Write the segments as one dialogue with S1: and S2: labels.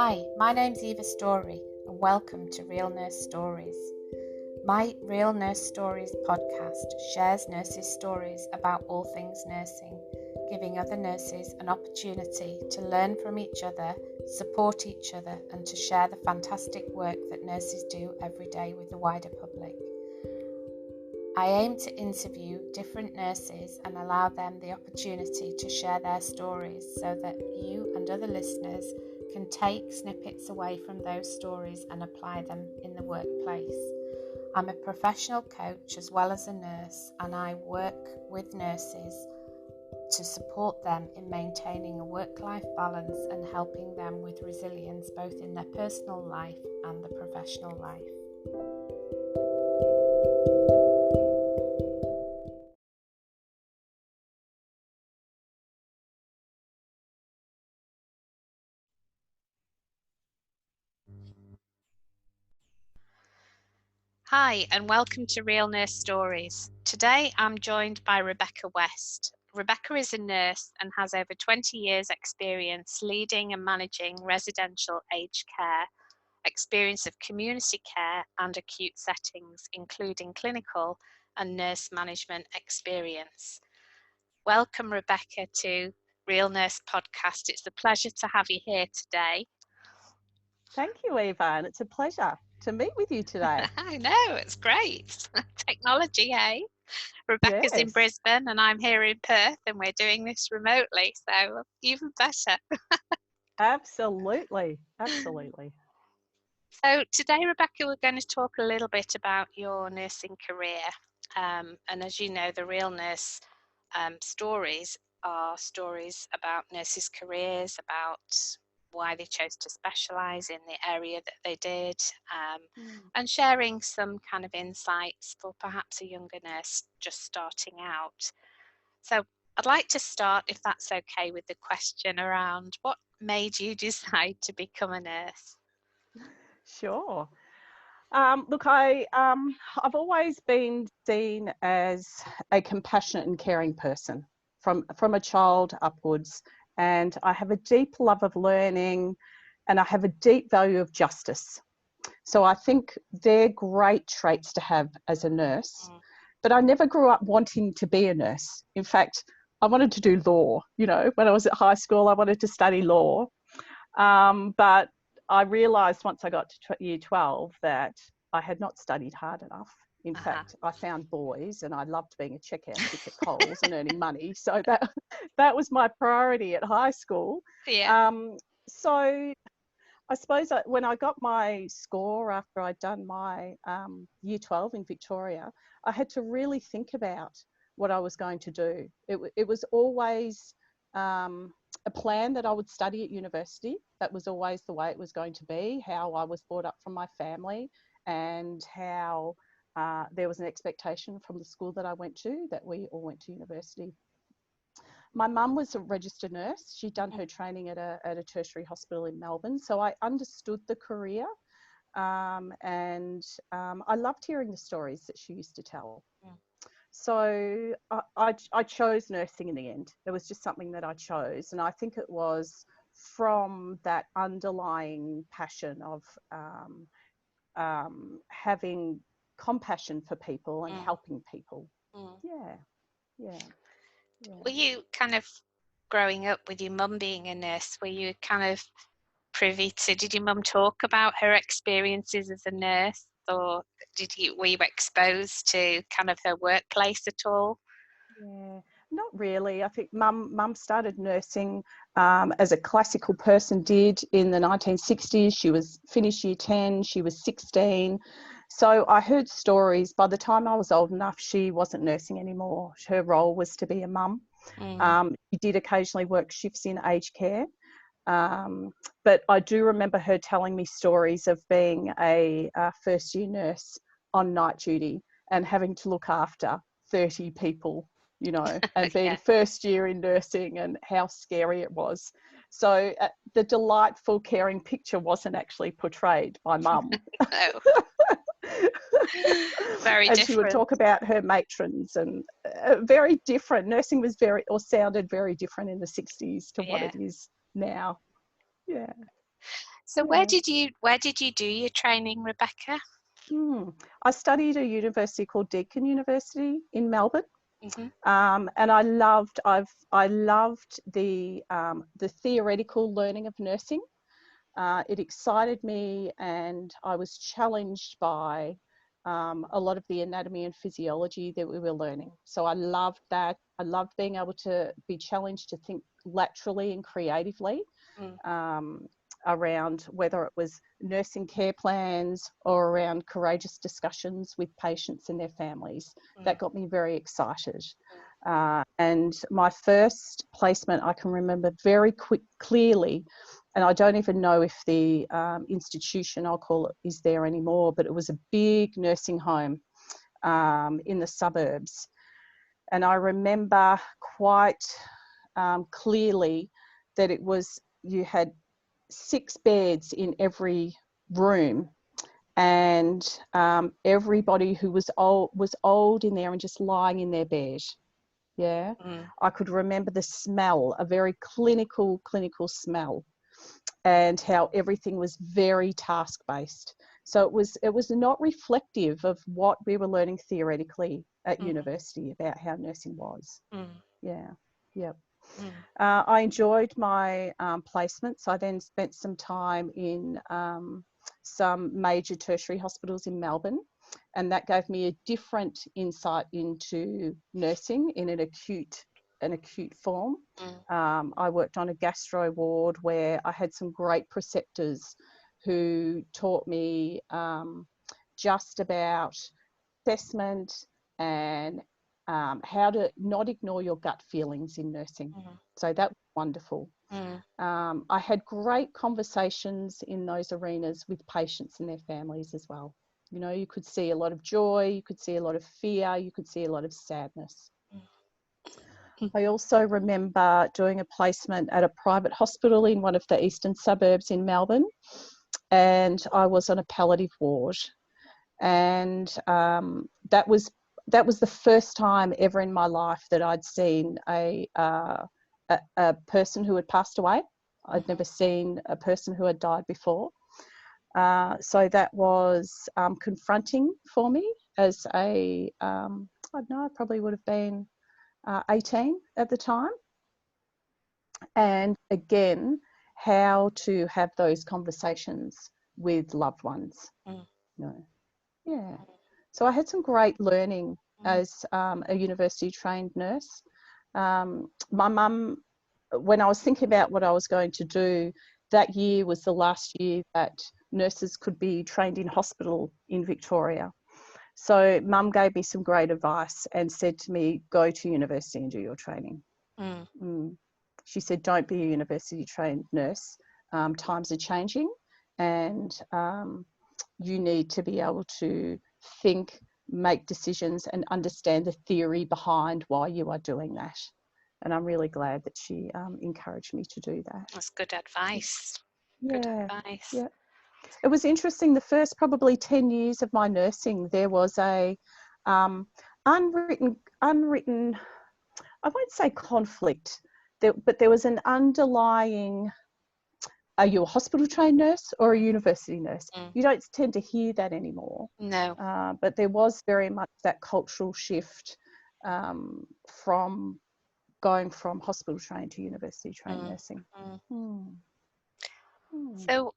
S1: Hi, my name's Eva Story and welcome to Real Nurse Stories. My Real Nurse Stories podcast shares nurses' stories about all things nursing, giving other nurses an opportunity to learn from each other, support each other and to share the fantastic work that nurses do every day with the wider public. I aim to interview different nurses and allow them the opportunity to share their stories so that you and other listeners can take snippets away from those stories and apply them in the workplace. I'm a professional coach as well as a nurse, and I work with nurses to support them in maintaining a work-life balance and helping them with resilience both in their personal life and the professional life. Hi, and welcome to Real Nurse Stories. Today I'm joined by Rebecca West. Rebecca is a nurse and has over 20 years experience leading and managing residential aged care, experience of community care and acute settings, including clinical and nurse management experience. Welcome, Rebecca, to Real Nurse Podcast. It's a pleasure to have you here today.
S2: Thank you, Eva, and it's a pleasure to meet with you today.
S1: I know, it's great. Technology, hey? Rebecca's in Brisbane and I'm here in Perth and we're doing this remotely, so even better.
S2: Absolutely.
S1: So today, Rebecca, we're going to talk a little bit about your nursing career. And as you know, the Real Nurse stories are stories about nurses' careers, about why they chose to specialise in the area that they did, and sharing some kind of insights for perhaps a younger nurse just starting out. So I'd like to start, if that's okay, with the question around what made you decide to become a nurse?
S2: Sure. Look, I've always been seen as a compassionate and caring person from a child upwards, and I have a deep love of learning, and I have a deep value of justice. So I think they're great traits to have as a nurse. But I never grew up wanting to be a nurse. In fact, I wanted to do law. You know, when I was at high school, I wanted to study law. But I realised once I got to year 12 that I had not studied hard enough. In fact, I found boys and I loved being a checkout chick at Coles and earning money. So that was my priority at high school.
S1: Yeah.
S2: So I suppose when I got my score after I'd done my year 12 in Victoria, I had to really think about what I was going to do. It was always a plan that I would study at university. That was always the way it was going to be, how I was brought up from my family and how there was an expectation from the school that I went to that we all went to university. My mum was a registered nurse. She'd done her training at a tertiary hospital in Melbourne. So I understood the career and I loved hearing the stories that she used to tell. So I chose nursing in the end. It was just something that I chose. And I think it was from that underlying passion of having compassion for people and helping people. Yeah.
S1: Were you kind of growing up with your mum being a nurse? Were you kind of privy to, did your mum talk about her experiences as a nurse, or were you exposed to kind of her workplace at all?
S2: Yeah, not really. I think mum started nursing as a classical person did in the 1960s. She was finished year 10, she was 16. So I heard stories. By the time I was old enough, she wasn't nursing anymore. Her role was to be a mum. She did occasionally work shifts in aged care. But I do remember her telling me stories of being a first year nurse on night duty and having to look after 30 people, you know, and being first year in nursing and how scary it was. So the delightful, caring picture wasn't actually portrayed by mum.
S1: No. Very
S2: and
S1: different.
S2: She would talk about her matrons and very different. Nursing was sounded very different in the 60s to what it is now. Yeah.
S1: So where did you do your training, Rebecca?
S2: I studied at a university called Deakin University in Melbourne.
S1: Mm-hmm.
S2: And I loved the theoretical learning of nursing. It excited me, and I was challenged by a lot of the anatomy and physiology that we were learning. So I loved that. I loved being able to be challenged to think laterally and creatively around whether it was nursing care plans or around courageous discussions with patients and their families. That got me very excited. And my first placement, I can remember very clearly, and I don't even know if the institution, I'll call it, is there anymore, but it was a big nursing home in the suburbs. And I remember quite clearly that you had 6 beds in every room, and everybody who was old in there and just lying in their bed. Yeah. I could remember the smell, a very clinical smell, and how everything was very task-based. So it was not reflective of what we were learning theoretically at university about how nursing was. Yeah. Yep. I enjoyed my placements. I then spent some time in some major tertiary hospitals in Melbourne, and that gave me a different insight into nursing in an acute form. I worked on a gastro ward where I had some great preceptors who taught me just about assessment and how to not ignore your gut feelings in nursing. So that was wonderful. I had great conversations in those arenas with patients and their families as well. You know, you could see a lot of joy, you could see a lot of fear, you could see a lot of sadness. I also remember doing a placement at a private hospital in one of the eastern suburbs in Melbourne, and I was on a palliative ward. And that was the first time ever in my life that I'd seen a person who had passed away. I'd never seen a person who had died before. So that was confronting for me as I don't know, I probably would have been 18 at the time. And again, how to have those conversations with loved ones. You know? Yeah. So I had some great learning as a university trained nurse. My mum, when I was thinking about what I was going to do, that year was the last year that nurses could be trained in hospital in Victoria. So mum gave me some great advice and said to me, go to university and do your training. She said, don't be a university trained nurse. Times are changing, and you need to be able to think, make decisions, and understand the theory behind why you are doing that. And I'm really glad that she encouraged me to do that.
S1: That's good advice.
S2: Yeah.
S1: Good advice.
S2: Yeah. It was interesting. The first probably 10 years of my nursing, there was a unwritten, I won't say conflict, but there was an underlying, are you a hospital trained nurse or a university nurse? You don't tend to hear that anymore.
S1: No.
S2: But there was very much that cultural shift from going from hospital trained to university trained nursing.
S1: So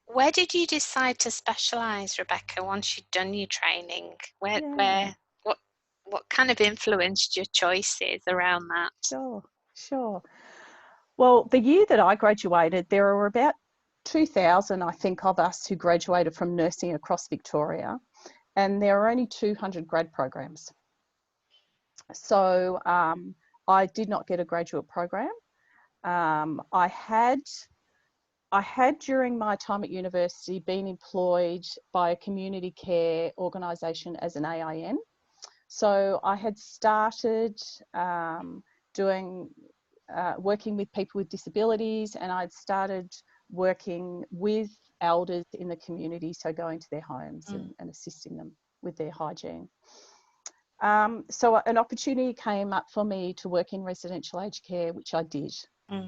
S1: where did you decide to specialise, Rebecca, once you'd done your training? What kind of influenced your choices around that?
S2: Sure. Well, the year that I graduated, there were about 2,000, I think, of us who graduated from nursing across Victoria, and there are only 200 grad programs. So I did not get a graduate program. I had during my time at university been employed by a community care organisation as an AIN. So I had started working with people with disabilities, and I'd started working with elders in the community, so going to their homes and assisting them with their hygiene. So an opportunity came up for me to work in residential aged care, which I did.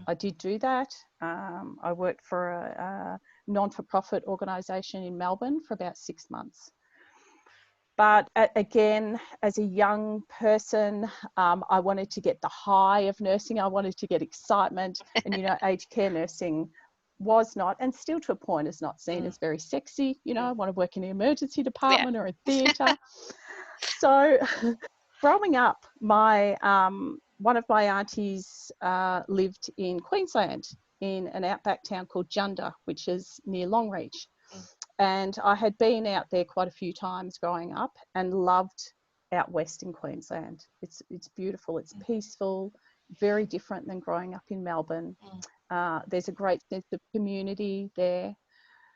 S2: I did do that. I worked for non-for-profit organisation in Melbourne for about 6 months. But again, as a young person, I wanted to get the high of nursing. I wanted to get excitement. And, you know, aged care nursing was not, and still to a point is not seen as very sexy. You know, I want to work in the emergency department or in theatre. So growing up, one of my aunties lived in Queensland in an outback town called Junda, which is near Longreach. And I had been out there quite a few times growing up and loved out west in Queensland. It's beautiful, it's peaceful, very different than growing up in Melbourne. There's a great sense of community there.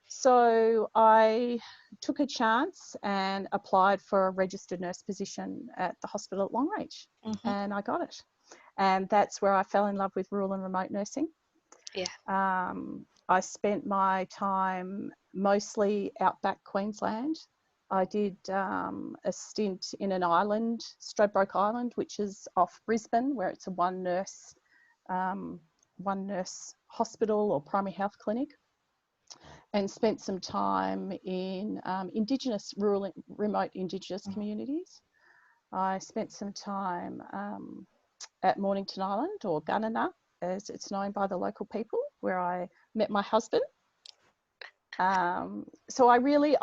S2: So I took a chance and applied for a registered nurse position at the hospital at Longreach, and I got it. And that's where I fell in love with rural and remote nursing. I spent my time mostly outback Queensland. I did a stint in an island, Stradbroke Island, which is off Brisbane, where it's a one nurse hospital or primary health clinic, and spent some time in indigenous, rural, remote indigenous communities. I spent some time at Mornington Island, or Gunnedah, as it's known by the local people, where I met my husband. So I really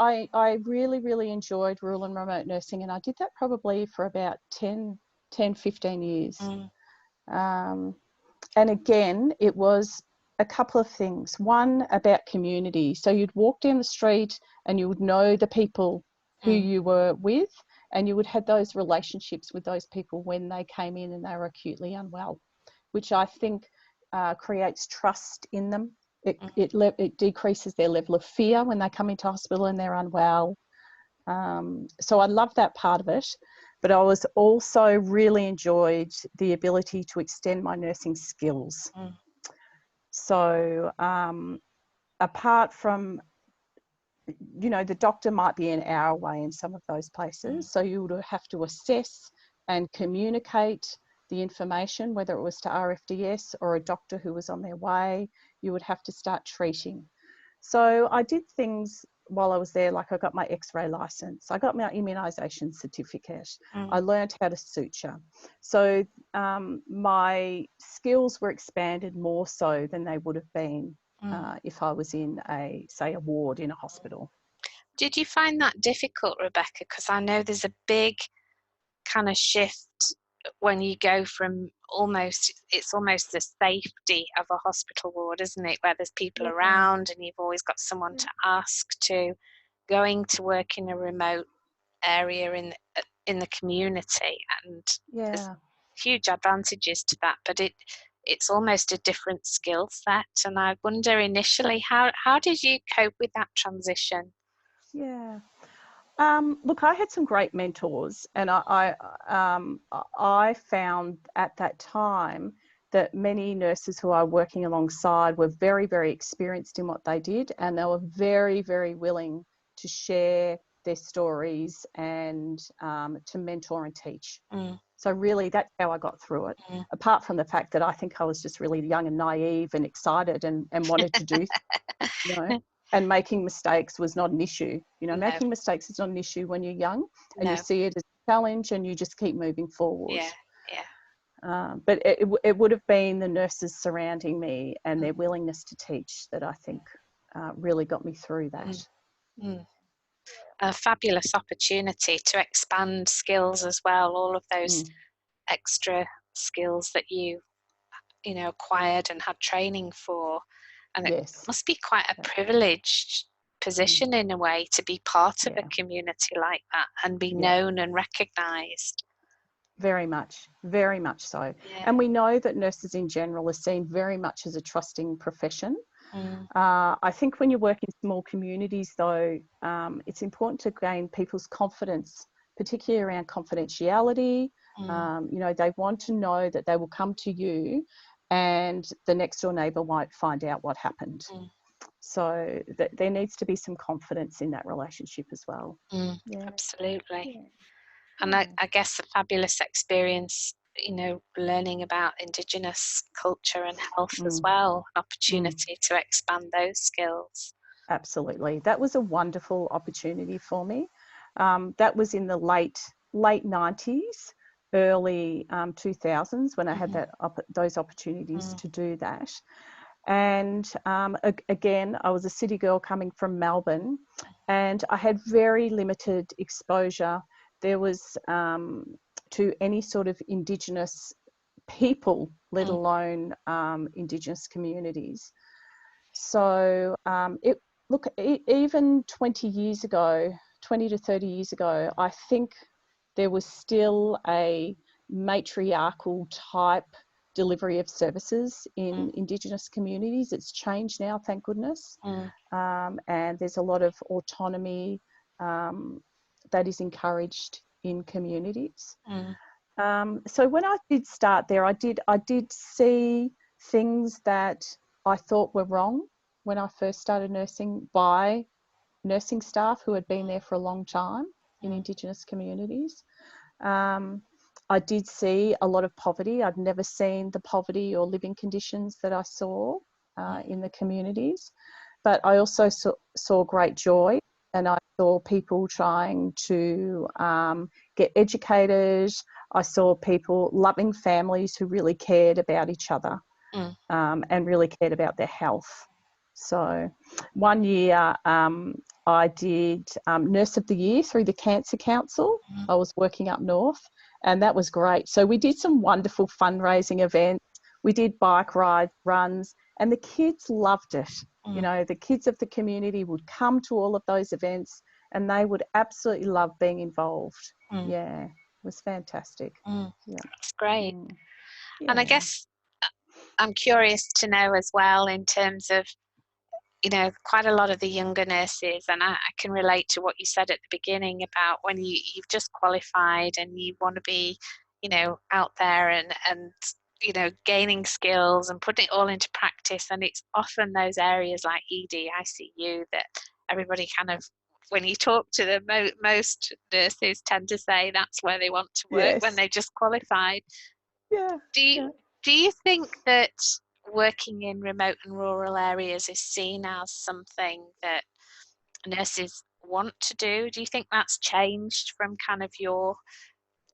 S2: enjoyed rural and remote nursing, and I did that probably for about 10, 15 years. And again, it was a couple of things. One, about community. So you'd walk down the street and you would know the people who you were with, and you would have those relationships with those people when they came in and they were acutely unwell, which I think creates trust in them. It decreases their level of fear when they come into hospital and they're unwell. So I love that part of it, but I was also really enjoyed the ability to extend my nursing skills. So apart from, you know, the doctor might be an hour away in some of those places, so you would have to assess and communicate the information, whether it was to RFDS or a doctor who was on their way. You would have to start treating. So I did things while I was there, like I got my X-ray license, I got my immunisation certificate, I learned how to suture. So my skills were expanded more so than they would have been if I was in a ward in a hospital.
S1: Did you find that difficult, Rebecca? Because I know there's a big kind of shift when you go from it's almost the safety of a hospital ward, isn't it, where there's people around and you've always got someone to ask, to going to work in a remote area in the community, and there's huge advantages to that, but it's almost a different skill set. And I wonder initially, how did you cope with that transition?
S2: Look, I had some great mentors, and I found at that time that many nurses who I were working alongside were very, very experienced in what they did, and they were very, very willing to share their stories and to mentor and teach. So really, that's how I got through it. Apart from the fact that I think I was just really young and naive and excited and wanted to do, you know. And making mistakes was not an issue. You know, making mistakes is not an issue when you're young, and you see it as a challenge and you just keep moving forward. But it would have been the nurses surrounding me and their willingness to teach that I think really got me through that.
S1: A fabulous opportunity to expand skills as well, all of those extra skills that you acquired and had training for. And it must be quite a privileged position in a way, to be part of a community like that and be known and recognised.
S2: Very much so. And we know that nurses in general are seen very much as a trusting profession. I think when you work in small communities, though, it's important to gain people's confidence, particularly around confidentiality. You know, they want to know that they will come to you and the next door neighbour won't find out what happened. So there needs to be some confidence in that relationship as well.
S1: Absolutely. And I guess a fabulous experience, you know, learning about indigenous culture and health as well, an opportunity to expand those skills.
S2: absolutely. That was a wonderful opportunity for me. That was in the late 90s, early 2000s when I had those opportunities to do that. And again, I was a city girl coming from Melbourne, and I had very limited exposure. There was to any sort of indigenous people, let alone indigenous communities. So even 20 years ago, 20 to 30 years ago, I think there was still a matriarchal type delivery of services in Indigenous communities. It's changed now, thank goodness. And there's a lot of autonomy that is encouraged in communities. So when I did start there, I did see things that I thought were wrong when I first started nursing by nursing staff who had been there for a long time in Indigenous communities. I did see a lot of poverty. I'd never seen the poverty or living conditions that I saw in the communities. But I also saw great joy, and I saw people trying to get educated. I saw people, loving families who really cared about each other and really cared about their health. So one year I did Nurse of the Year through the Cancer Council. I was working up north, and that was great. So we did some wonderful fundraising events. We did bike rides, runs, and the kids loved it. You know, the kids of the community would come to all of those events, and they would absolutely love being involved. Yeah, it was fantastic. Yeah.
S1: That's great.
S2: Yeah.
S1: And I guess I'm curious to know as well, in terms of, you know, quite a lot of the younger nurses, and I can relate to what you said at the beginning about when you've just qualified and you want to be, you know, out there and you know, gaining skills and putting it all into practice. And it's often those areas like ED, ICU that everybody kind of, when you talk to them, most nurses tend to say that's where they want to work when they just qualified.
S2: Yeah.
S1: Do you think that working in remote and rural areas is seen as something that nurses want to do? Do you think that's changed from kind of your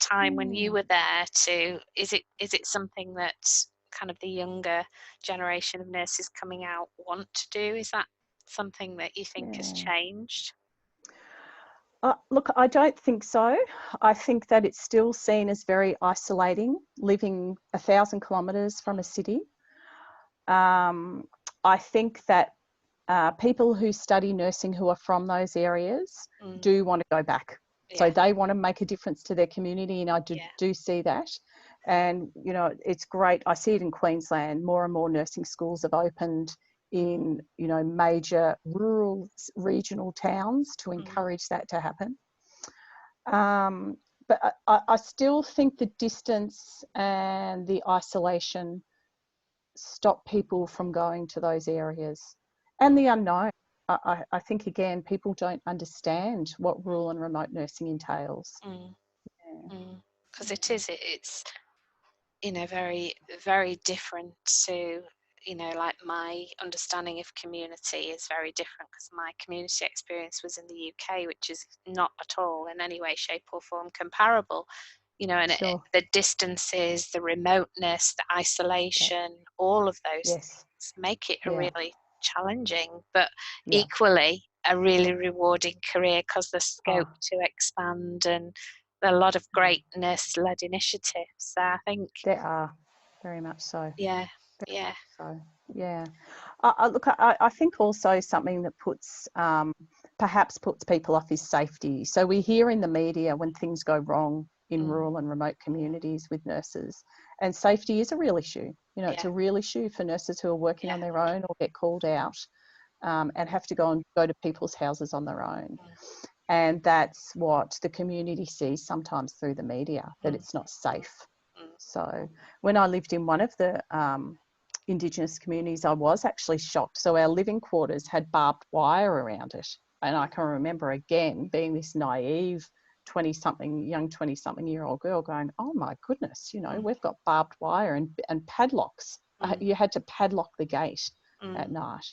S1: time when you were there to, is it something that kind of the younger generation of nurses coming out want to do? Is that something that you think has changed?
S2: Look, I don't think so. I think that it's still seen as very isolating, living 1,000 kilometres from a city. I think that people who study nursing who are from those areas do want to go back. So they want to make a difference to their community, and I do see that. And, you know, it's great. I see it in Queensland. More and more nursing schools have opened in, you know, major rural regional towns to encourage that to happen. But I still think the distance and the isolation stop people from going to those areas, and the unknown. I think, again, people don't understand what rural and remote nursing entails.
S1: Because it's, you know, very, very different to, you know, like my understanding of community is very different, because my community experience was in the UK, which is not at all in any way, shape or form comparable, you know, and the distances, the remoteness, the isolation, all of those things make it a really challenging, but equally a really rewarding career, because there's scope to expand and a lot of great nurse-led initiatives. So I think
S2: there are, very much so.
S1: Yeah.
S2: So yeah, look, I think also something that perhaps puts people off is safety. So we hear in the media when things go wrong in rural and remote communities with nurses, and safety is a real issue. You know, it's a real issue for nurses who are working on their own or get called out and have to go to people's houses on their own. And that's what the community sees sometimes through the media, that it's not safe. So when I lived in one of the Indigenous communities, I was actually shocked. So our living quarters had barbed wire around it. And I can remember, again, being this naive 20-something year old girl going, oh my goodness, you know, we've got barbed wire and padlocks. You had to padlock the gate at night.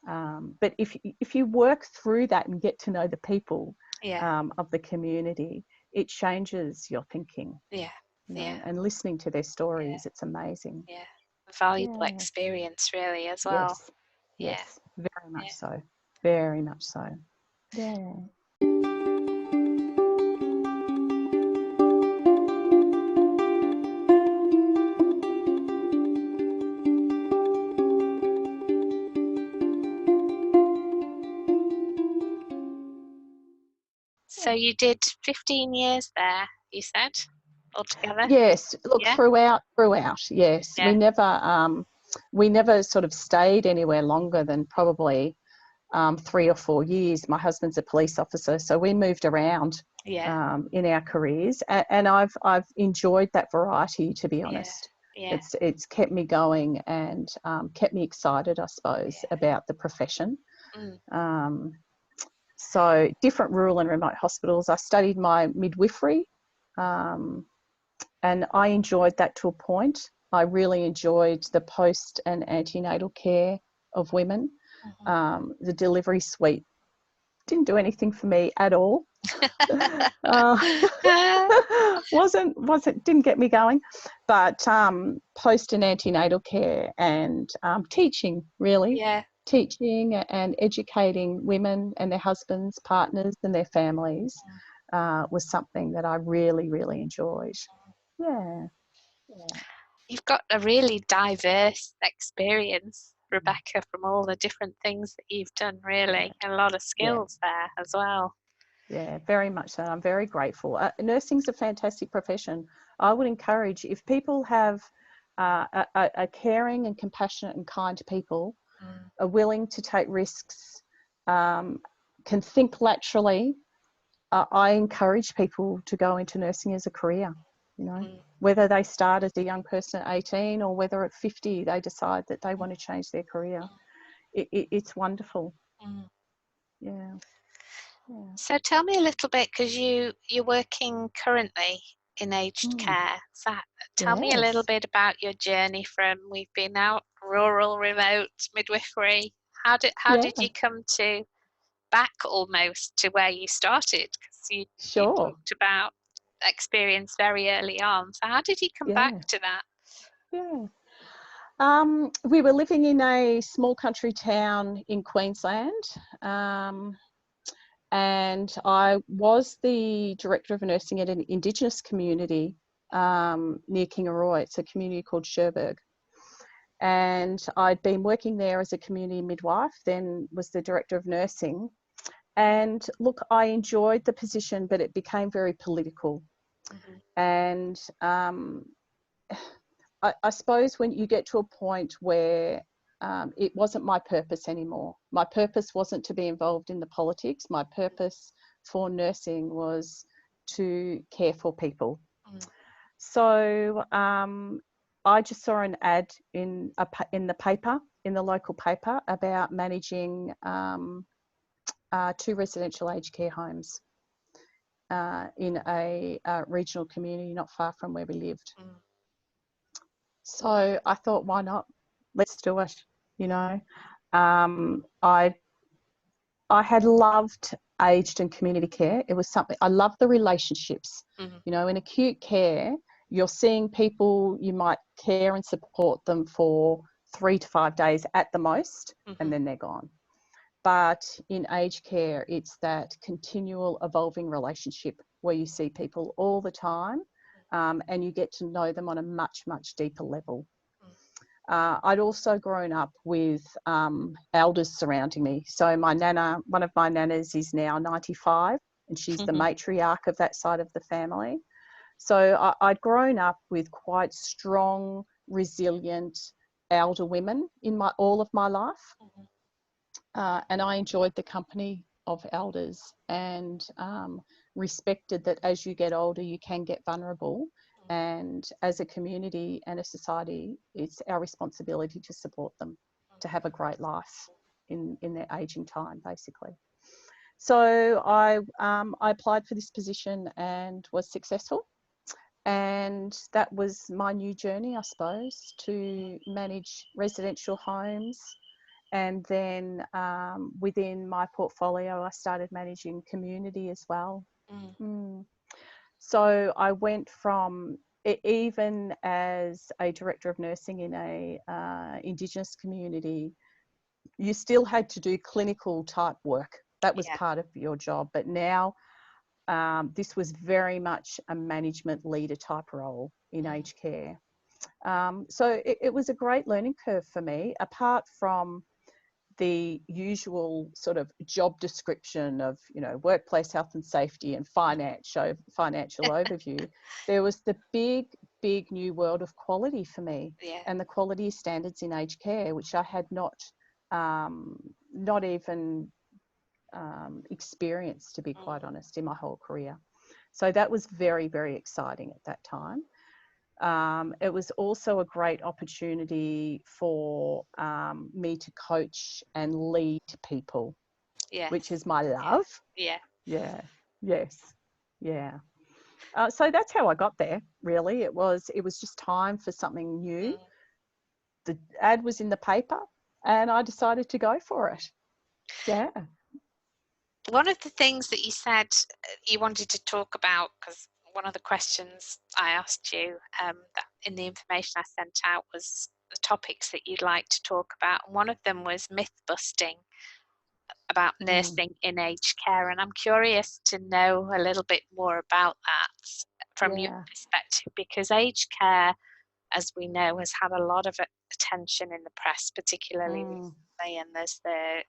S2: But if you work through that and get to know the people
S1: Yeah.
S2: of the community, it changes your thinking,
S1: Yeah.
S2: you know,
S1: Yeah.
S2: and listening to their
S1: Yeah.
S2: stories, it's amazing.
S1: Yeah. A valuable
S2: Yeah.
S1: experience, really, as well.
S2: Yes.
S1: Yeah.
S2: Yes. Very much
S1: Yeah.
S2: so. Very much so. Yeah.
S1: So you did 15 years there, you said, altogether?
S2: Yes. Look,
S1: Yeah.
S2: throughout. Yes.
S1: Yeah.
S2: We never sort of stayed anywhere longer than probably 3 or 4 years. My husband's a police officer, so we moved around
S1: Yeah.
S2: in our careers, and I've enjoyed that variety. To be
S1: Yeah.
S2: honest,
S1: Yeah.
S2: it's kept me going and kept me excited, I suppose,
S1: Yeah.
S2: about the profession.
S1: Mm.
S2: Um, so different rural and remote hospitals. I studied my midwifery, um, and I enjoyed that to a point. I really enjoyed the post and antenatal care of women.
S1: Mhm.
S2: The delivery suite didn't do anything for me at all. uh, didn't get me going. But post and antenatal care and teaching, really,
S1: Yeah.
S2: teaching and educating women and their husbands, partners, and their families was something that I really, really enjoyed. Yeah, yeah.
S1: You've got a really diverse experience, Rebecca, from all the different things that you've done, really. A lot of
S2: Yeah,
S1: skills there as well.
S2: yeah, very much so. I'm very grateful. Nursing's a fantastic profession. I would encourage, if people have a caring and compassionate and kind people,
S1: Mm.
S2: are willing to take risks, um, can think laterally, I encourage people to go into nursing as a career, you know,
S1: Mm.
S2: whether they start as a young person at 18 or whether at 50 they decide that they want to change their career. It's wonderful.
S1: Mm.
S2: Yeah, yeah.
S1: So tell me a little bit, because you're working currently in aged
S2: Mm,
S1: care. So tell me a little
S2: yes,
S1: bit about your journey from we've been out rural, remote, midwifery. How did
S2: yeah,
S1: you come to back almost to where you started? Because you
S2: sure.
S1: talked about experience very early on. So how did you come back
S2: Yeah,
S1: to that?
S2: yeah. We were living in a small country town in Queensland, um, and I was the director of nursing at an indigenous community near Kingaroy. It's a community called Cherbourg. And I'd been working there as a community midwife, then was the director of nursing. And look, I enjoyed the position, but it became very political.
S1: Mm-hmm.
S2: And I suppose when you get to a point where it wasn't my purpose anymore. My purpose wasn't to be involved in the politics. My purpose for nursing was to care for people.
S1: Mm.
S2: So I just saw an ad in the paper, in the local paper, about managing 2 residential aged care homes in a regional community not far from where we lived.
S1: Mm.
S2: So I thought, why not? Let's do it. You know, um, I I had loved aged and community care. It was something I love the relationships.
S1: Mm-hmm.
S2: You know, in acute care, you're seeing people, you might care and support them for 3 to 5 days at the most,
S1: Mm-hmm.
S2: and then they're gone. But in aged care, it's that continual evolving relationship where you see people all the time, and you get to know them on a much, much deeper level. I'd also grown up with elders surrounding me. So my nana, one of my nanas is now 95, and she's the
S1: Mm-hmm.
S2: matriarch of that side of the family. So I'd grown up with quite strong, resilient elder women in all of my life. And I enjoyed the company of elders and respected that as you get older, you can get vulnerable. And as a community and a society, it's our responsibility to support them to have a great life in their aging time, basically. So I applied for this position and was successful. And that was my new journey, I suppose, to manage residential homes And then within my portfolio, I started managing community as well. So I went from, even as a director of nursing in a indigenous community, you still had to do clinical type work. That was part of your job. But now this was very much a management leader type role in aged care. So it was a great learning curve for me, apart from the usual sort of job description of, you know, workplace health and safety and financial overview. There was the big new world of quality for me, and the quality standards in aged care, which I had not even experienced, to be quite honest, in my whole career. So that was very, very exciting at that time. It was also a great opportunity for me to coach and lead people, which is my love. So that's how I got there, really. It was just time for something new. The ad was in the paper and I decided to go for it.
S1: One of the things that you said you wanted to talk about, because one of the questions I asked you that in the information I sent out was the topics that you'd like to talk about. And one of them was myth busting about nursing in aged care. And I'm curious to know a little bit more about that from your perspective, because aged care, as we know, has had a lot of attention in the press, particularly recently. And there's the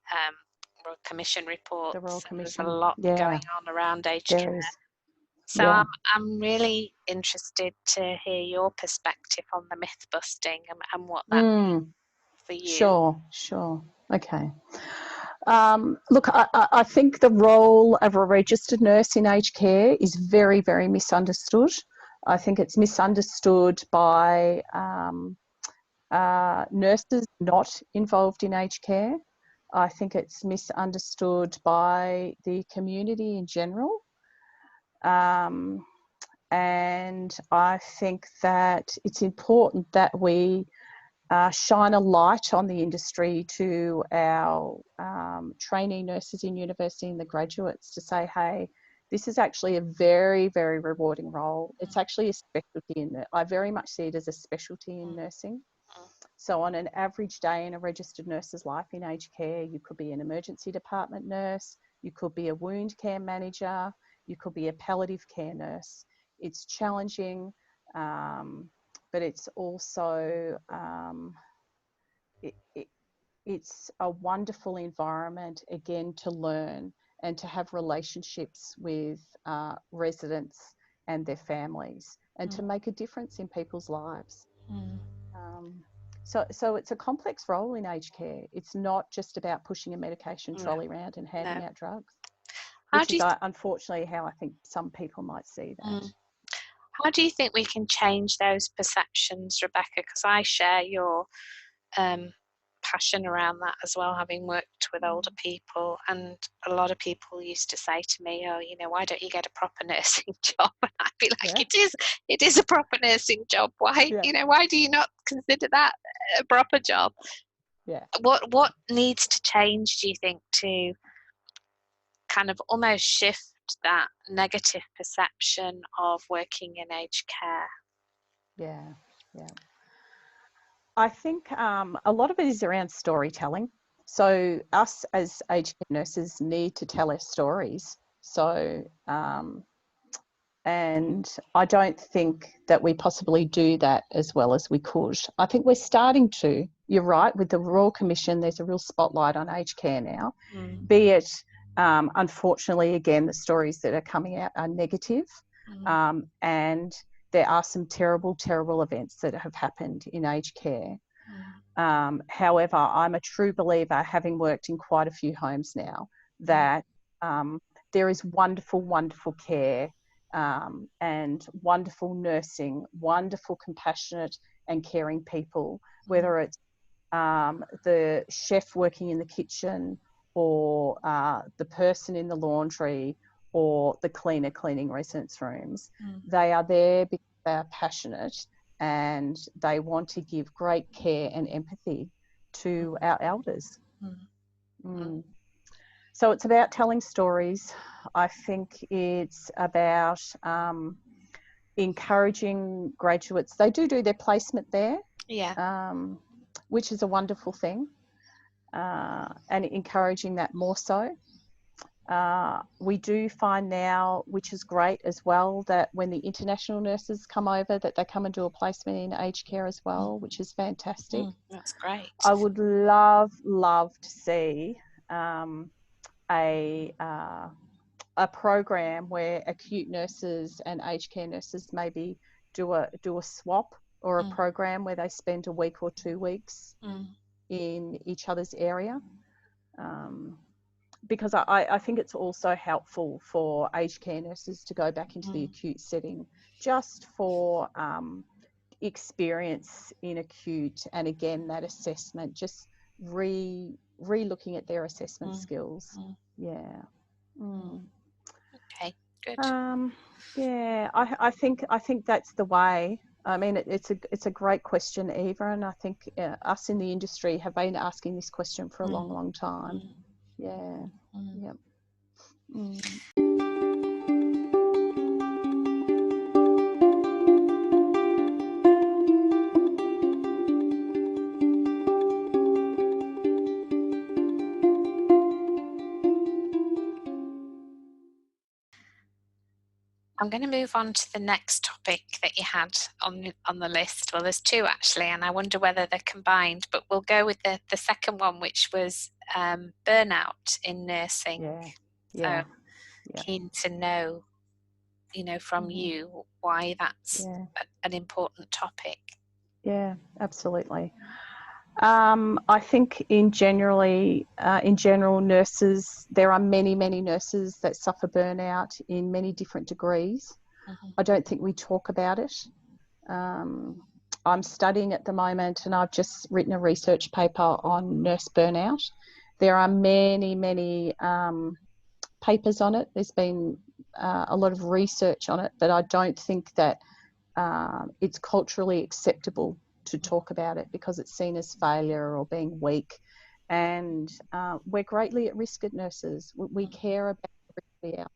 S1: Royal Commission reports. There's a lot going on around aged care. So I'm really interested to hear your perspective on the myth busting and what that means for you.
S2: Sure. Okay. Look, I think the role of a registered nurse in aged care is very, very misunderstood. I think it's misunderstood by nurses not involved in aged care. I think it's misunderstood by the community in general. And I think that it's important that we shine a light on the industry to our trainee nurses in university and the graduates to say, hey, this is actually a very, very rewarding role. It's actually a specialty in it. I very much see it as a specialty in nursing. So on an average day in a registered nurse's life in aged care, you could be an emergency department nurse, you could be a wound care manager, you could be a palliative care nurse. It's challenging, but it's also it's a wonderful environment, again, to learn and to have relationships with residents and their families, and to make a difference in people's lives. So it's a complex role in aged care. It's not just about pushing a medication trolley around and handing out drugs, which is unfortunately how I think some people might see that.
S1: How do you think we can change those perceptions, Rebecca? Because I share your passion around that as well, having worked with older people. And a lot of people used to say to me, oh, you know, why don't you get a proper nursing job? And I'd be like, it is a proper nursing job. Why, you know, why do you not consider that a proper job? What needs to change, do you think, to kind of almost shift that negative perception of working in aged care?
S2: I think a lot of it is around storytelling. So us as aged care nurses need to tell our stories. So, and I don't think that we possibly do that as well as we could. I think we're starting to. You're right, with the Royal Commission, there's a real spotlight on aged care now, be it, unfortunately, again, the stories that are coming out are negative, and there are some terrible, terrible events that have happened in aged care. However, I'm a true believer, having worked in quite a few homes now, that there is wonderful, wonderful care and wonderful nursing, wonderful, compassionate and caring people, whether it's the chef working in the kitchen or the person in the laundry or the cleaner cleaning residence rooms. They are there because they are passionate and they want to give great care and empathy to our elders. Mm. So it's about telling stories. I think it's about encouraging graduates. They do their placement there, which is a wonderful thing, and encouraging that more so. We do find now, which is great as well, that when the international nurses come over, that they come and do a placement in aged care as well, which is fantastic.
S1: That's great.
S2: I would love to see a program where acute nurses and aged care nurses maybe do a swap, or a program where they spend a week or 2 weeks in each other's area. Because I think it's also helpful for aged care nurses to go back into the acute setting, just for experience in acute, and again that assessment, just re-looking at their assessment skills. Yeah.
S1: Okay, good.
S2: Yeah, I think that's the way. I mean, it's a great question, Eva, and I think us in the industry have been asking this question for a long time. Yeah. Yep.
S1: I'm going to move on to the next topic that you had on the list. Well, there's two actually, and I wonder whether they're combined, but we'll go with the second one, which was burnout in nursing.
S2: Yeah.
S1: So keen to know, from you, why that's an important topic.
S2: Yeah, absolutely. I think in general, nurses, there are many nurses that suffer burnout in many different degrees. I don't think we talk about it. I'm studying at the moment, and I've just written a research paper on nurse burnout. There are many papers on it. There's been a lot of research on it, but I don't think that it's culturally acceptable to talk about it, because it's seen as failure or being weak. And we're greatly at risk at nurses. We care about everybody else.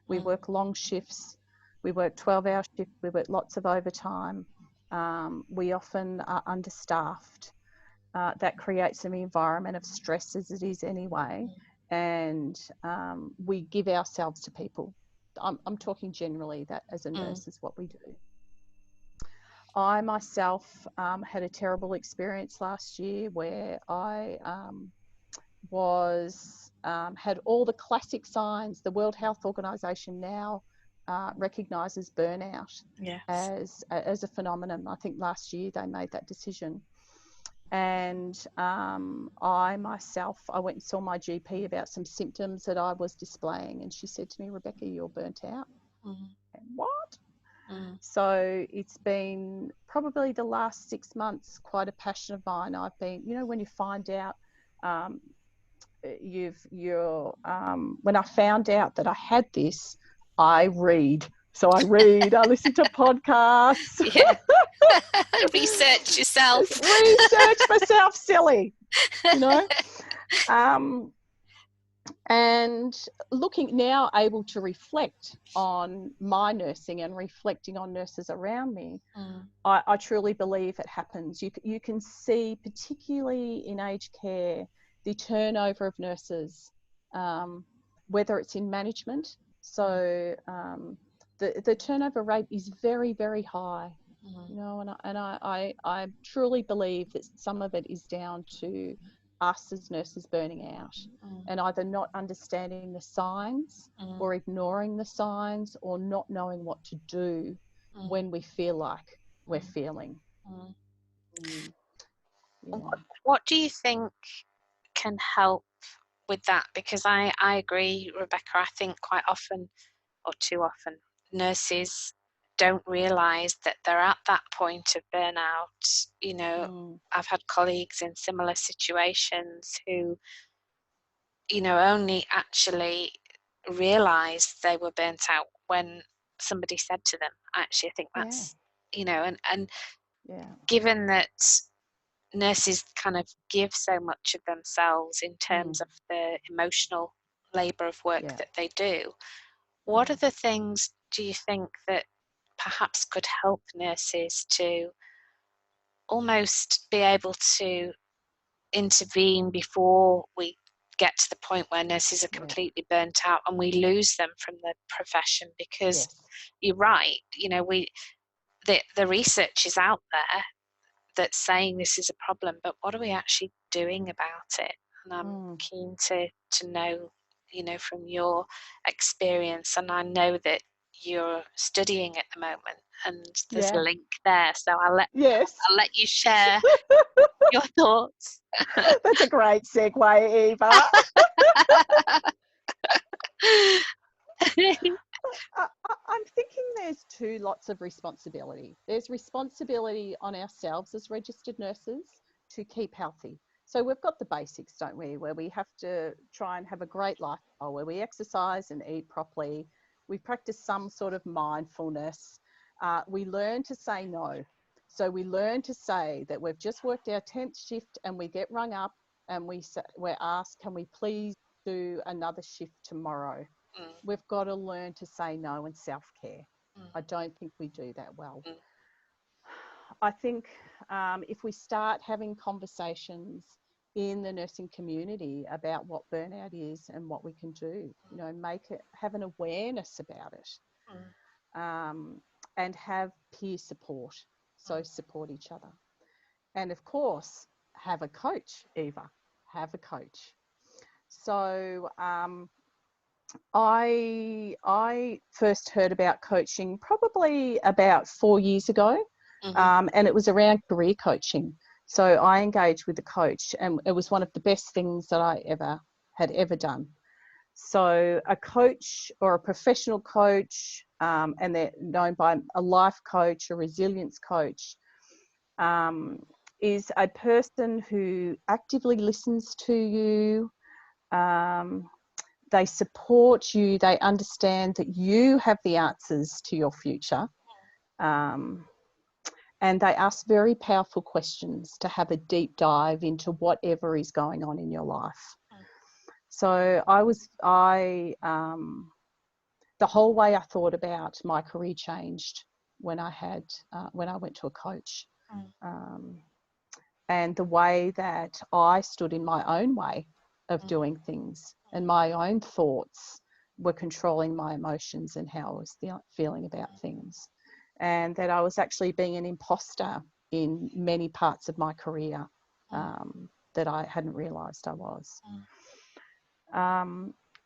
S2: We work long shifts. We work 12-hour shifts. We work lots of overtime. We often are understaffed. That creates an environment of stress as it is anyway. And we give ourselves to people. I'm talking generally, that as a nurse is what we do. I myself had a terrible experience last year where I had all the classic signs. The World Health Organization now recognises burnout as a phenomenon. I think last year they made that decision. And I went and saw my GP about some symptoms that I was displaying, and she said to me, "Rebecca, you're burnt out." What? So it's been probably the last 6 months quite a passion of mine. I've been, when you find out, when I found out that I had this, I read. So I read, I listen to podcasts.
S1: Yeah. Research yourself.
S2: Research myself, silly, and now able to reflect on my nursing and reflecting on nurses around me. I truly believe it happens. You can see, particularly in aged care, the turnover of nurses, whether it's in management. So the turnover rate is very, very high. And I truly believe that some of it is down to us as nurses burning out, and either not understanding the signs or ignoring the signs, or not knowing what to do when we feel like we're feeling.
S1: What do you think can help with that? Because I agree, Rebecca, I think quite often, or too often, nurses don't realise that they're at that point of burnout. I've had colleagues in similar situations who, only actually realised they were burnt out when somebody said to them. Actually, I think that's, and given that nurses kind of give so much of themselves in terms of the emotional labour of work that they do. What are the things do you think that perhaps could help nurses to almost be able to intervene before we get to the point where nurses are completely burnt out and we lose them from the profession? Because you're right, you know, the research is out there that's saying this is a problem, but what are we actually doing about it? And I'm keen to know, you know, from your experience, and I know that you're studying at the moment and there's a link there, so I'll let you share your thoughts.
S2: That's a great segue, Eva. I'm thinking there's two lots of responsibility. There's responsibility on ourselves as registered nurses to keep healthy. So we've got the basics, don't we, where we have to try and have a great lifestyle, where we exercise and eat properly. We practice some sort of mindfulness. We learn to say no. So we learn to say that we've just worked our 10th shift and we get rung up and we're asked, can we please do another shift tomorrow? We've got to learn to say no and self-care. I don't think we do that well. I think if we start having conversations in the nursing community about what burnout is and what we can do, you know, have an awareness about it, and have peer support, so support each other. And of course, have a coach, Eva, have a coach. So I first heard about coaching probably about 4 years ago, and it was around career coaching. So I engaged with a coach, and it was one of the best things that I had ever done. So a coach or a professional coach, and they're known by a life coach, a resilience coach, is a person who actively listens to you. They support you. They understand that you have the answers to your future. And they ask very powerful questions to have a deep dive into whatever is going on in your life. So the whole way I thought about my career changed when I went to a coach. And the way that I stood in my own way of doing things, and my own thoughts were controlling my emotions and how I was feeling about things, and that I was actually being an imposter in many parts of my career that I hadn't realised I was.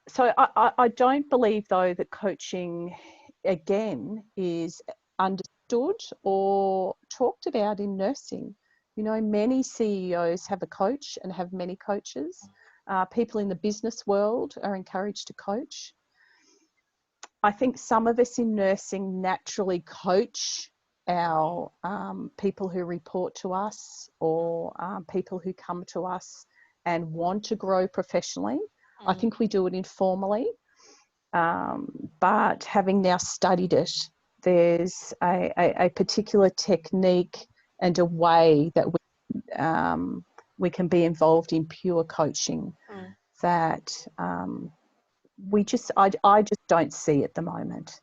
S2: So I don't believe, though, that coaching, again, is understood or talked about in nursing. You know, many CEOs have a coach and have many coaches. People in the business world are encouraged to coach. I think some of us in nursing naturally coach our people who report to us, or people who come to us and want to grow professionally. I think we do it informally, but having now studied it, there's a particular technique and a way that we can be involved in pure coaching that I just don't see at the moment.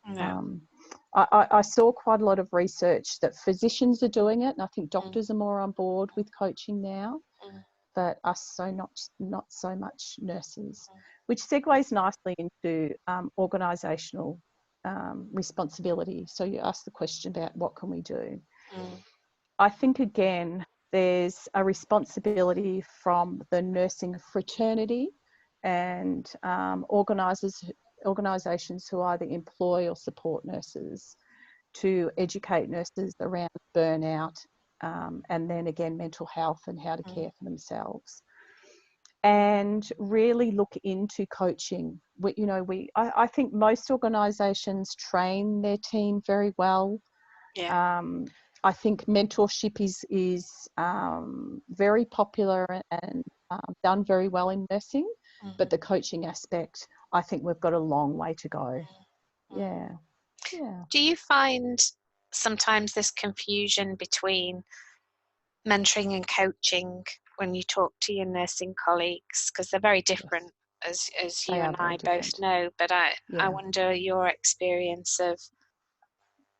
S2: I saw quite a lot of research that physicians are doing it, and I think doctors are more on board with coaching now, but us not so much nurses, which segues nicely into organisational responsibility. So you asked the question about what can we do. I think, again, there's a responsibility from the nursing fraternity and organisations who either employ or support nurses to educate nurses around burnout, and then again mental health and how to care for themselves, and really look into coaching. I think most organisations train their team very well. I think mentorship is very popular and done very well in nursing, but the coaching aspect, I think we've got a long way to go. Yeah.
S1: Do you find sometimes this confusion between mentoring and coaching when you talk to your nursing colleagues? Because they're very different, as you and I both know. But I wonder your experience of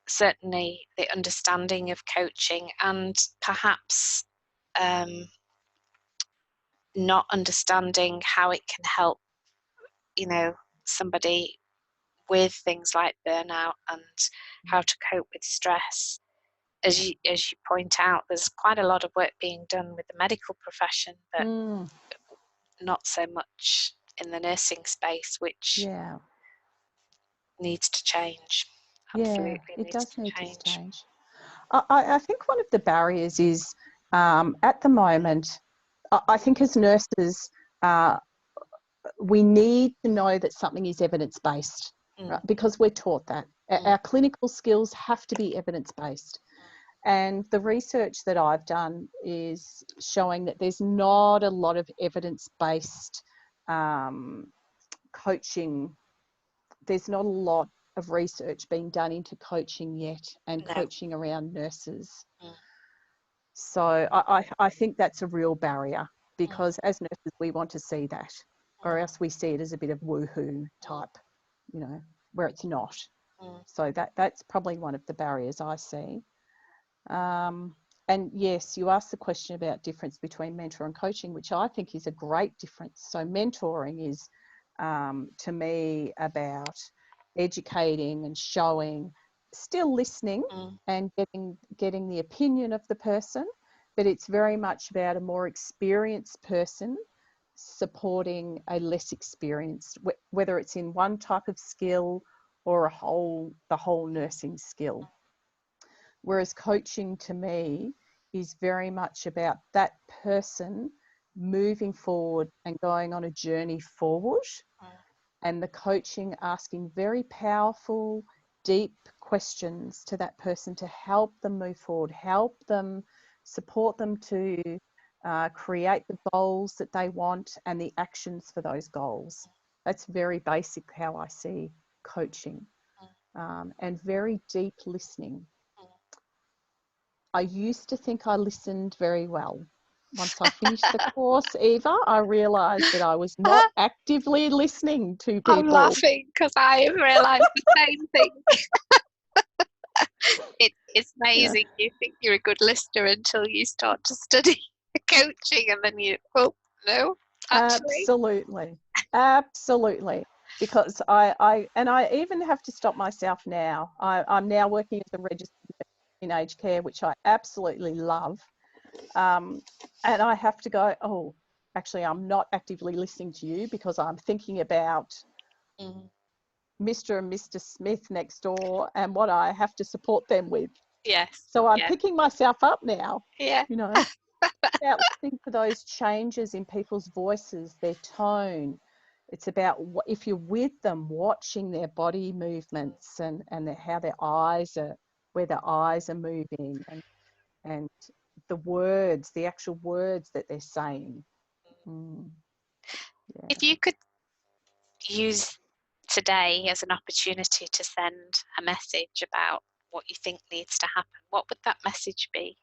S1: certainly the understanding of coaching, and perhaps not understanding how it can help, somebody with things like burnout and how to cope with stress. As you point out, there's quite a lot of work being done with the medical profession, but not so much in the nursing space, which needs to change. Absolutely,
S2: it does need to change. I think one of the barriers is at the moment, I think as nurses, we need to know that something is evidence-based, right? Because we're taught that. Our clinical skills have to be evidence-based. And the research that I've done is showing that there's not a lot of evidence-based coaching. There's not a lot of research being done into coaching yet, and coaching around nurses. So I think that's a real barrier, because as nurses we want to see that, or else we see it as a bit of woohoo type, where it's not. So that's probably one of the barriers I see. And yes, you asked the question about difference between mentor and coaching, which I think is a great difference. So mentoring is, to me, about educating and showing, still listening and getting the opinion of the person, but it's very much about a more experienced person supporting a less experienced, whether it's in one type of skill or the whole nursing skill. Whereas coaching, to me, is very much about that person moving forward and going on a journey forward, and the coaching asking very powerful, deep questions to that person to help them move forward, help them, support them to create the goals that they want and the actions for those goals. That's very basic how I see coaching, and very deep listening. I used to think I listened very well. Once I finished the course, Eva, I realised that I was not actively listening to people.
S1: I'm laughing because I have realised the same thing. It's amazing. You think you're a good listener until you start to study coaching, and then no, actually.
S2: Absolutely. Because I even have to stop myself now. I'm now working as a registered in aged care, which I absolutely love. And I have to go, oh, actually, I'm not actively listening to you because I'm thinking about Mr. and Mr. Smith next door and what I have to support them with.
S1: Yes.
S2: So I'm picking myself up now.
S1: Yeah.
S2: About listening to those changes in people's voices, their tone. It's about if you're with them, watching their body movements and how their eyes are, where their eyes are moving, and the words, the actual words that they're saying.
S1: If you could use today as an opportunity to send a message about what you think needs to happen, what would that message be?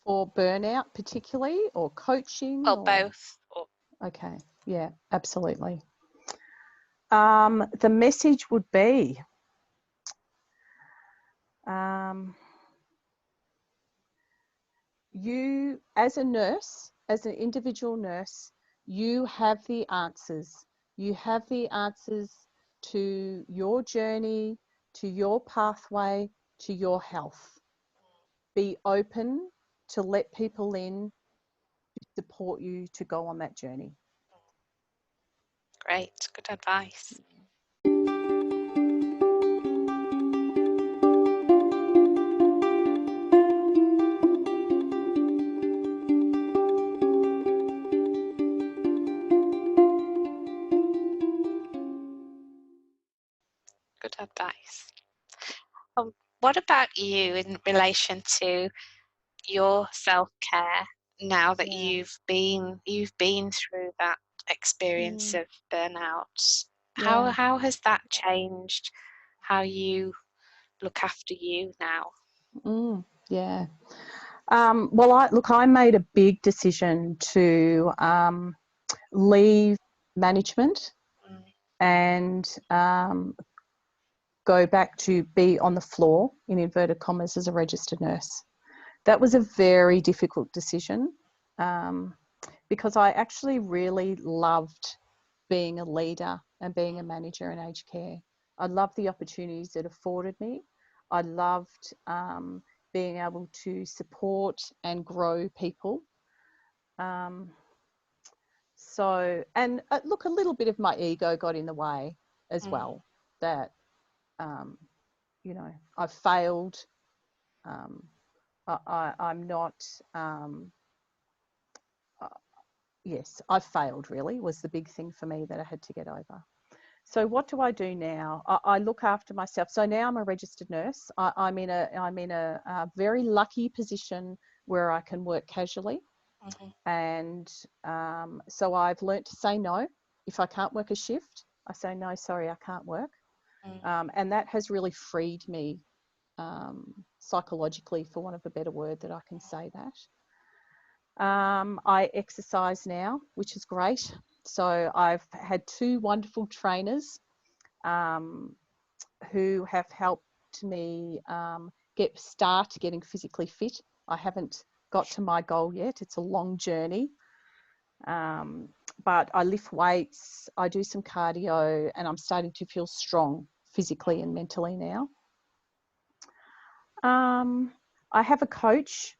S2: For burnout particularly, or coaching?
S1: Well, both.
S2: Okay, yeah, absolutely. The message would be, you as a nurse, as an individual nurse, you have the answers. You have the answers to your journey, to your pathway, to your health. Be open to let people in to support you to go on that journey.
S1: Great, good advice. Good advice. What about you in relation to your self-care now that you've been through that experience of burnout? How has that changed how you look after you now?
S2: I made a big decision to leave management and go back to be on the floor, in inverted commas, as a registered nurse. That was a very difficult decision because I actually really loved being a leader and being a manager in aged care. I loved the opportunities it afforded me. I loved being able to support and grow people. Look, a little bit of my ego got in the way as well, that, I've failed. I'm not, yes, I've failed, really, was the big thing for me that I had to get over. So what do I do now? I look after myself. So now I'm a registered nurse. I'm in a very lucky position where I can work casually. And so I've learnt to say no. If I can't work a shift, I say no, sorry, I can't work. And that has really freed me psychologically, for want of a better word, that I can say that. I exercise now, which is great. So I've had 2 wonderful trainers who have helped me start getting physically fit. I haven't got to my goal yet. It's a long journey. But I lift weights, I do some cardio, and I'm starting to feel strong physically and mentally now. I have a coach.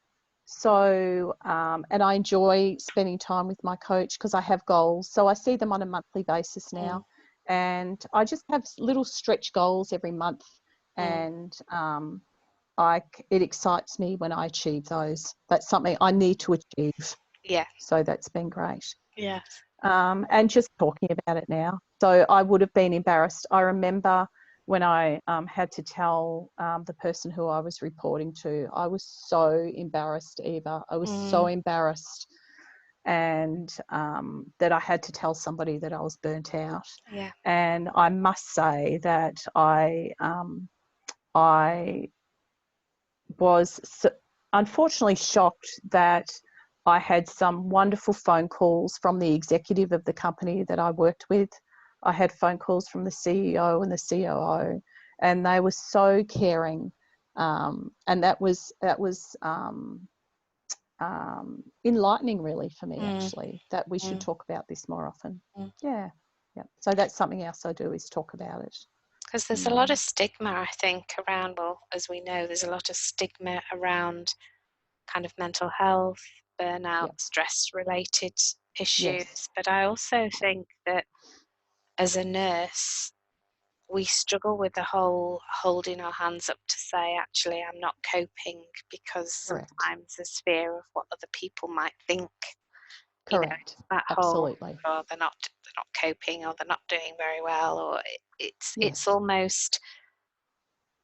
S2: So, and I enjoy spending time with my coach because I have goals. So I see them on a monthly basis now. And I just have little stretch goals every month. And it excites me when I achieve those. That's something I need to achieve.
S1: Yeah.
S2: So that's been great.
S1: Yes.
S2: And just talking about it now. So I would have been embarrassed. I remember when I had to tell the person who I was reporting to, I was so embarrassed, Eva. I was so embarrassed, and that I had to tell somebody that I was burnt out.
S1: Yeah.
S2: And I must say that I was unfortunately shocked that I had some wonderful phone calls from the executive of the company that I worked with. I had phone calls from the CEO and the COO, and they were so caring. And that was enlightening, really, for me, actually, that we should talk about this more often. Yeah. So that's something else I do, is talk about it.
S1: Because there's a lot of stigma, I think, around, well, as we know, there's a lot of stigma around kind of mental health, burnout, stress-related issues.
S2: Yes.
S1: But I also think that as a nurse, we struggle with the whole holding our hands up to say, actually, I'm not coping, because
S2: Correct.
S1: sometimes there's fear of what other people might think.
S2: Correct.
S1: That
S2: Absolutely.
S1: whole, they're not coping, or they're not doing very well, or it's almost,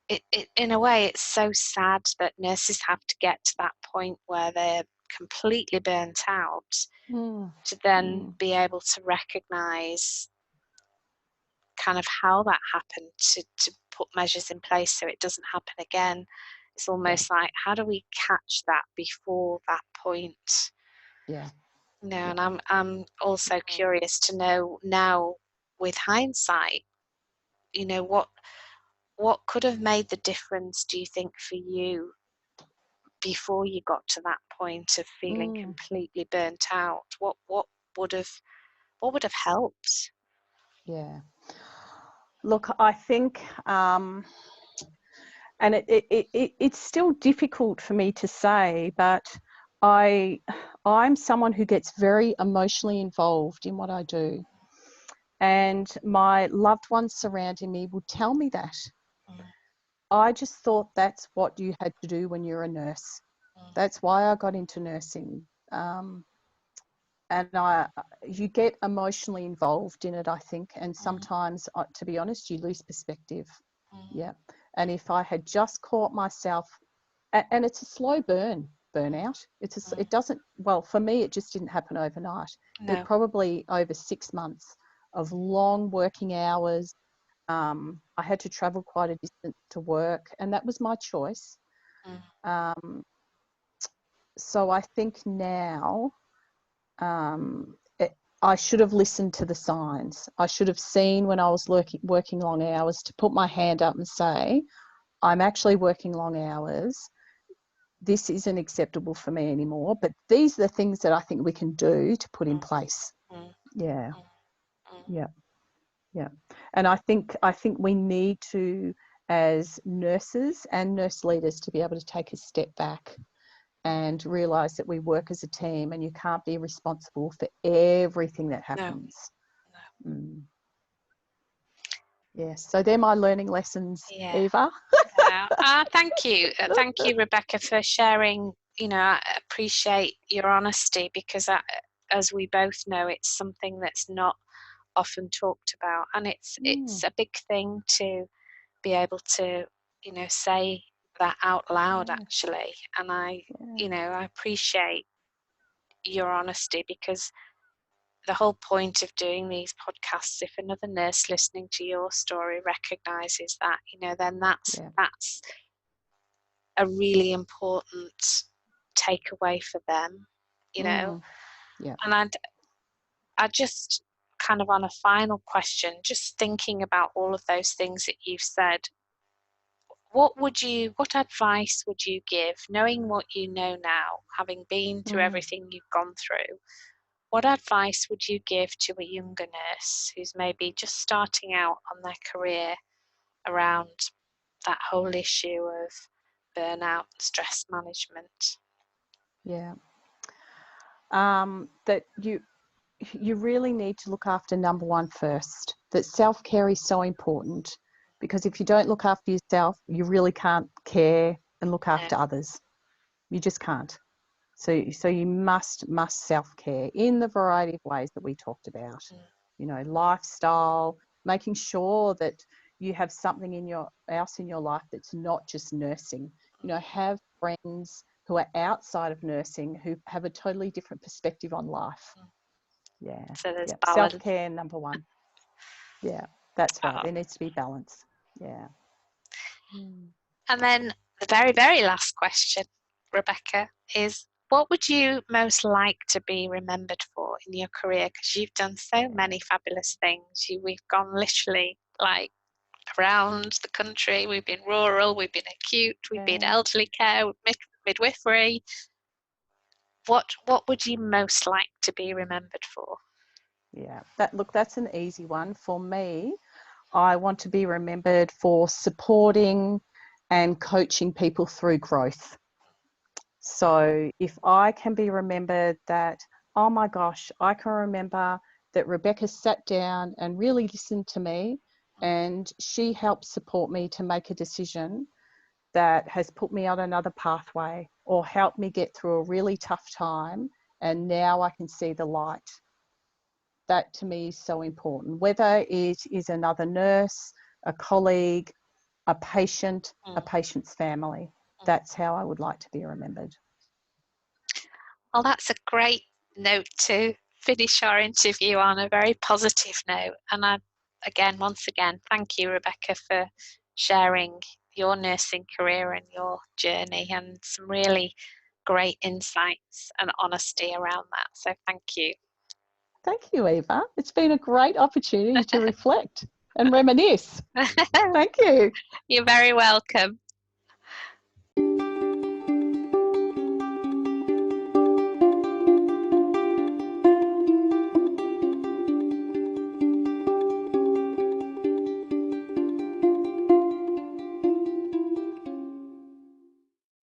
S1: it in a way, it's so sad that nurses have to get to that point where they're completely burnt out to then be able to recognize kind of how that happened, to put measures in place so it doesn't happen again. It's almost like, how do we catch that before that point? And I'm also curious to know now, with hindsight, what could have made the difference, do you think, for you before you got to that point of feeling completely burnt out? What would have helped?
S2: Look, I think, and it's still difficult for me to say, but I'm someone who gets very emotionally involved in what I do. And my loved ones surrounding me would tell me that. I just thought that's what you had to do when you're a nurse. That's why I got into nursing. And you get emotionally involved in it, I think. And sometimes, to be honest, you lose perspective. And if I had just caught myself, and it's a slow burnout. It doesn't, well, for me, it just didn't happen overnight.
S1: No.
S2: It probably over 6 months of long working hours. I had to travel quite a distance to work, and that was my choice. so I think now I should have listened to the signs. I should have seen when I was working long hours to put my hand up and say, I'm actually working long hours. This isn't acceptable for me anymore. But these are the things that I think we can do to put in place. Yeah. Yeah. Yeah. And I think we need to, as nurses and nurse leaders, to be able to take a step back and realise that we work as a team, and you can't be responsible for everything that happens. No. Yes, so they're my learning lessons, Eva.
S1: Thank you. Thank you, Rebecca, for sharing. I appreciate your honesty, because as we both know, it's something that's not often talked about, and it's a big thing to be able to, say that out loud, actually. And I appreciate your honesty, because the whole point of doing these podcasts, if another nurse listening to your story recognizes that, then that's a really important takeaway for them, And I just kind of, on a final question, just thinking about all of those things that you've said, what advice would you give, knowing what you know now, having been through everything you've gone through? What advice would you give to a younger nurse who's maybe just starting out on their career around that whole issue of burnout and stress management?
S2: Yeah. That you really need to look after number one first. That self-care is so important, because if you don't look after yourself, you really can't care and look after others. You just can't. So you must self-care in the variety of ways that we talked about. Lifestyle, making sure that you have something else in your life that's not just nursing. Have friends who are outside of nursing who have a totally different perspective on life. Yeah.
S1: So there's balance.
S2: Self-care, number one. Yeah, that's right. There needs to be balance. Yeah.
S1: And then the very, very last question, Rebecca, is what would you most like to be remembered for in your career? Because you've done so many fabulous things. We've gone literally like around the country. We've been rural, we've been acute, we've been elderly care, midwifery. What would you most like to be remembered for?
S2: Yeah, that's an easy one. For me, I want to be remembered for supporting and coaching people through growth. So if I can be remembered that, oh my gosh, I can remember that Rebecca sat down and really listened to me, and she helped support me to make a decision that has put me on another pathway, or helped me get through a really tough time, and now I can see the light. That to me is so important, whether it is another nurse, a colleague, a patient, a patient's family. That's how I would like to be remembered.
S1: Well, that's a great note to finish our interview on, a very positive note. And once again, thank you, Rebecca, for sharing your nursing career and your journey, and some really great insights and honesty around that. So thank you.
S2: Thank you, Eva. It's been a great opportunity to reflect and reminisce. Thank you.
S1: You're very welcome.